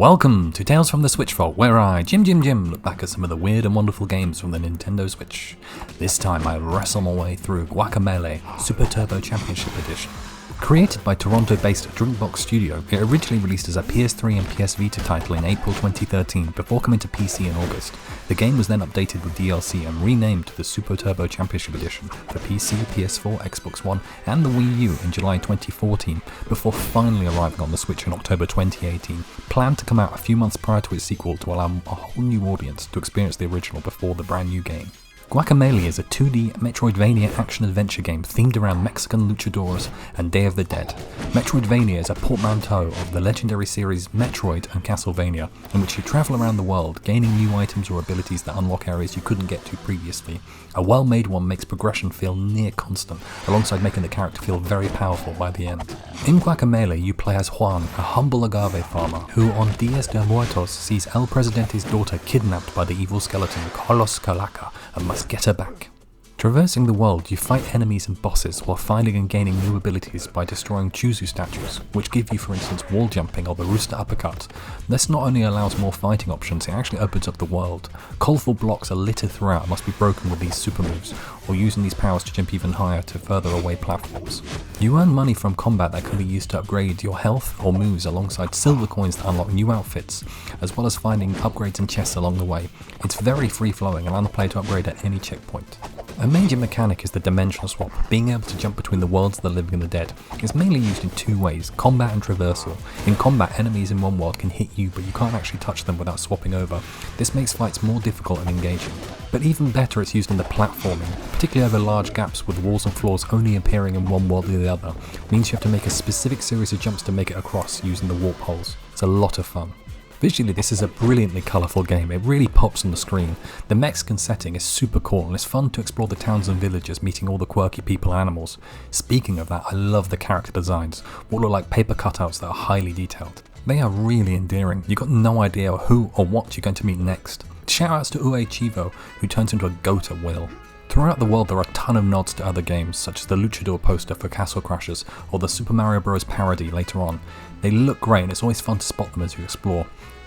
Welcome to Tales from the Switch Vault, where I, Jim, look back at some of the weird and wonderful games from the Nintendo Switch. This time I wrestle my way through Guacamelee Super Turbo Championship Edition. Created by Toronto-based Drinkbox Studio, it originally released as a PS3 and PS Vita title in April 2013 before coming to PC in August. The game was then updated with DLC and renamed to the Super Turbo Championship Edition for PC, PS4, Xbox One and the Wii U in July 2014 before finally arriving on the Switch in October 2018, planned to come out a few months prior to its sequel to allow a whole new audience to experience the original before the brand new game. Guacamelee is a 2D Metroidvania action-adventure game themed around Mexican luchadors and Day of the Dead. Metroidvania is a portmanteau of the legendary series Metroid and Castlevania, in which you travel around the world, gaining new items or abilities that unlock areas you couldn't get to previously. A well-made one makes progression feel near constant, alongside making the character feel very powerful by the end. In Guacamelee, you play as Juan, a humble agave farmer, who on Dias de Muertos sees El Presidente's daughter kidnapped by the evil skeleton Carlos Calaca and must get her back. Traversing the world, you fight enemies and bosses while finding and gaining new abilities by destroying Chuzu statues, which give you, for instance, wall jumping or the rooster uppercut. This not only allows more fighting options, it actually opens up the world. Colourful blocks are littered throughout and must be broken with these super moves, or using these powers to jump even higher to further away platforms. You earn money from combat that can be used to upgrade your health or moves alongside silver coins that unlock new outfits, as well as finding upgrades and chests along the way. It's very free-flowing, allowing the player to upgrade at any checkpoint. A major mechanic is the dimensional swap, being able to jump between the worlds of the living and the dead. It's mainly used in two ways, combat and traversal. In combat, enemies in one world can hit you, but you can't actually touch them without swapping over. This makes fights more difficult and engaging. But even better, it's used in the platforming, particularly over large gaps with walls and floors only appearing in one world or the other. It means you have to make a specific series of jumps to make it across using the warp holes. It's a lot of fun. Visually, this is a brilliantly colourful game. It really pops on the screen. The Mexican setting is super cool and it's fun to explore the towns and villages, meeting all the quirky people and animals. Speaking of that, I love the character designs, what look like paper cutouts that are highly detailed. They are really endearing. You've got no idea who or what you're going to meet next. Shoutouts to Ue Chivo, who turns into a goat at will. Throughout the world there are a ton of nods to other games, such as the Luchador poster for Castle Crashers or the Super Mario Bros. Parody later on. They look great and it's always fun to spot them as you explore.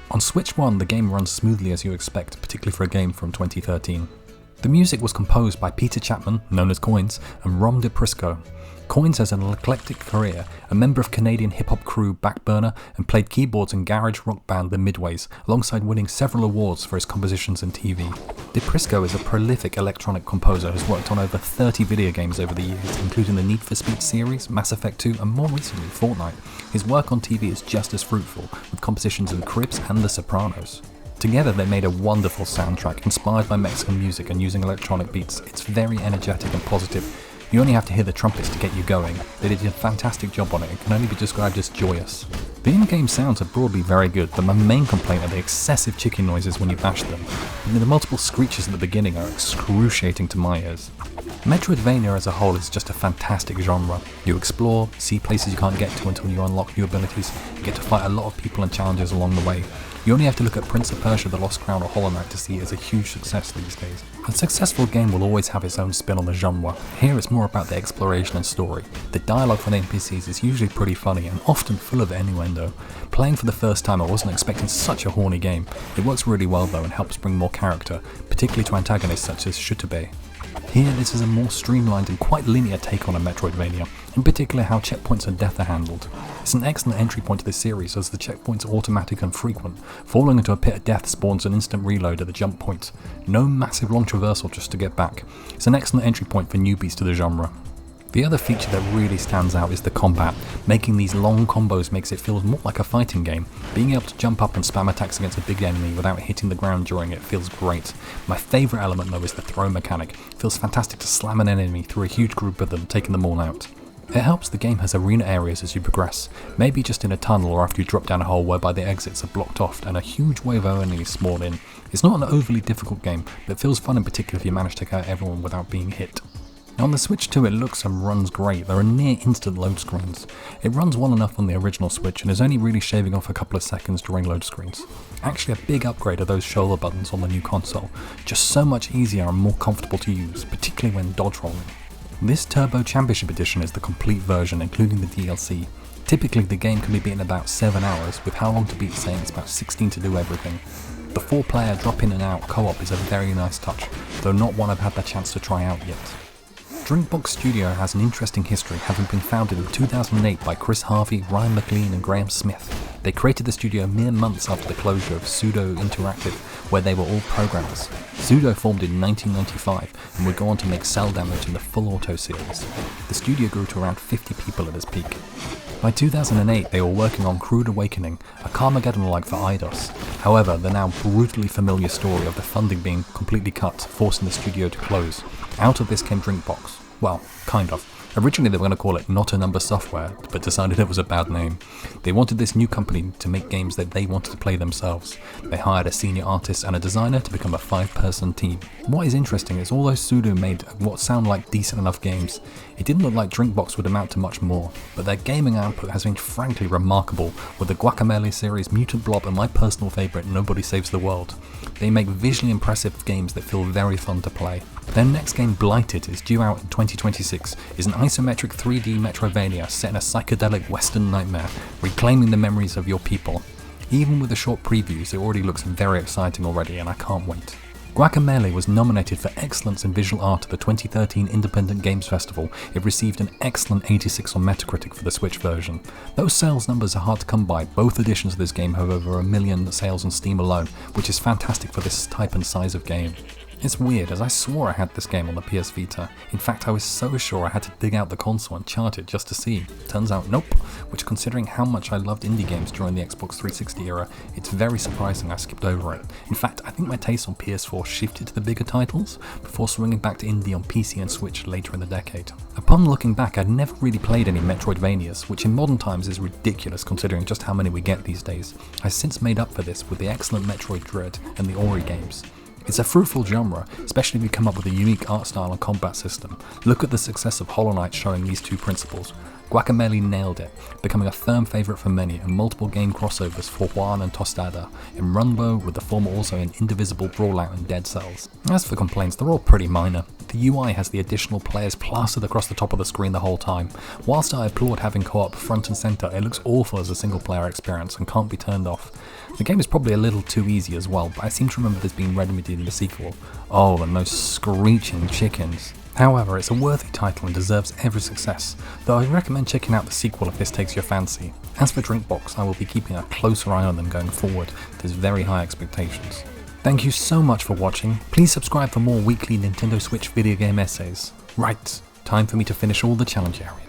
On Switch 1, the game runs smoothly as you expect, particularly for a game from 2013. The music was composed by Peter Chapman, known as Coins, and Rom DePrisco. Coins has an eclectic career, a member of Canadian hip-hop crew Backburner, and played keyboards in garage rock band The Midways, alongside winning several awards for his compositions and TV. DePrisco is a prolific electronic composer who's worked on over 30 video games over the years, including the Need for Speed series, Mass Effect 2, and more recently, Fortnite. His work on TV is just as fruitful, with compositions in Cribs and The Sopranos. Together they made a wonderful soundtrack, inspired by Mexican music and using electronic beats. It's very energetic and positive. You only have to hear the trumpets to get you going. They did a fantastic job on it. It can only be described as joyous. The in-game sounds are broadly very good, but my main complaint are the excessive chicken noises when you bash them. And the multiple screeches at the beginning are excruciating to my ears. Metroidvania as a whole is just a fantastic genre. You explore, see places you can't get to until you unlock new abilities, you get to fight a lot of people and challenges along the way. You only have to look at Prince of Persia, The Lost Crown or Hollow Knight to see it as a huge success these days. A successful game will always have its own spin on the genre. Here it's more about the exploration and story. The dialogue from the NPCs is usually pretty funny and often full of innuendo. Playing for the first time, I wasn't expecting such a horny game. It works really well though and helps bring more character, particularly to antagonists such as Shutube. Here, this is a more streamlined and quite linear take on a Metroidvania, in particular how checkpoints and death are handled. It's an excellent entry point to this series as the checkpoints are automatic and frequent. Falling into a pit of death spawns an instant reload at the jump point. No massive long traversal just to get back. It's an excellent entry point for newbies to the genre. The other feature that really stands out is the combat. Making these long combos makes it feel more like a fighting game. Being able to jump up and spam attacks against a big enemy without hitting the ground during it feels great. My favourite element though is the throw mechanic. It feels fantastic to slam an enemy through a huge group of them, taking them all out. It helps the game has arena areas as you progress, maybe just in a tunnel or after you drop down a hole whereby the exits are blocked off and a huge wave of enemies spawn in. It's not an overly difficult game, but it feels fun in particular if you manage to kill everyone without being hit. On the Switch 2 it looks and runs great. There are near instant load screens. It runs well enough on the original Switch and is only really shaving off a couple of seconds during load screens. Actually a big upgrade are those shoulder buttons on the new console, just so much easier and more comfortable to use, particularly when dodge rolling. This Turbo Championship Edition is the complete version including the DLC. Typically the game can be beaten in about 7 hours, with How Long to Beat saying it's about 16 to do everything. The 4-player drop in and out co-op is a very nice touch, though not one I've had the chance to try out yet. Drinkbox Studio has an interesting history, having been founded in 2008 by Chris Harvey, Ryan McLean and Graham Smith. They created the studio mere months after the closure of Pseudo Interactive, where they were all programmers. Pseudo formed in 1995 and would go on to make Cell Damage and the Full Auto series. The studio grew to around 50 people at its peak. By 2008 they were working on Crude Awakening, a Carmageddon-like for IDOS. However, the now brutally familiar story of the funding being completely cut, forcing the studio to close. Out of this came Drinkbox. Well, kind of. Originally they were going to call it Not a Number Software, but decided it was a bad name. They wanted this new company to make games that they wanted to play themselves. They hired a senior artist and a designer to become a 5-person team. What is interesting is although Pseudo made what sound like decent enough games, it didn't look like Drinkbox would amount to much more, but their gaming output has been frankly remarkable, with the Guacamelee series, Mutant Blob and my personal favourite, Nobody Saves the World. They make visually impressive games that feel very fun to play. Their next game, Blighted, is due out in 2026, is an isometric 3D Metroivania set in a psychedelic western nightmare, reclaiming the memories of your people. Even with the short previews, it already looks very exciting already and I can't wait. Guacamelee was nominated for Excellence in Visual Art at the 2013 Independent Games Festival. It received an excellent 86 on Metacritic for the Switch version. Those sales numbers are hard to come by. Both editions of this game have over 1 million sales on Steam alone, which is fantastic for this type and size of game. It's weird, as I swore I had this game on the PS Vita. In fact, I was so sure I had to dig out the console and chart it just to see. Turns out, nope. Which, considering how much I loved indie games during the Xbox 360 era, it's very surprising I skipped over it. In fact, I think my taste on PS4 shifted to the bigger titles, before swinging back to indie on PC and Switch later in the decade. Upon looking back, I'd never really played any Metroidvanias, which in modern times is ridiculous considering just how many we get these days. I've since made up for this with the excellent Metroid Dread and the Ori games. It's a fruitful genre, especially if you come up with a unique art style and combat system. Look at the success of Hollow Knight showing these two principles. Guacamelee nailed it, becoming a firm favourite for many, and multiple game crossovers for Juan and Tostada, in Runbow, with the former also in Indivisible, Brawlout and Dead Cells. As for complaints, they're all pretty minor. The UI has the additional players plastered across the top of the screen the whole time. Whilst I applaud having co-op front and centre, it looks awful as a single player experience and can't be turned off. The game is probably a little too easy as well, but I seem to remember this being remedied in the sequel. Oh, and those screeching chickens. However, it's a worthy title and deserves every success, though I recommend checking out the sequel if this takes your fancy. As for Drinkbox, I will be keeping a closer eye on them going forward. There's very high expectations. Thank you so much for watching. Please subscribe for more weekly Nintendo Switch video game essays. Right, time for me to finish all the challenge areas.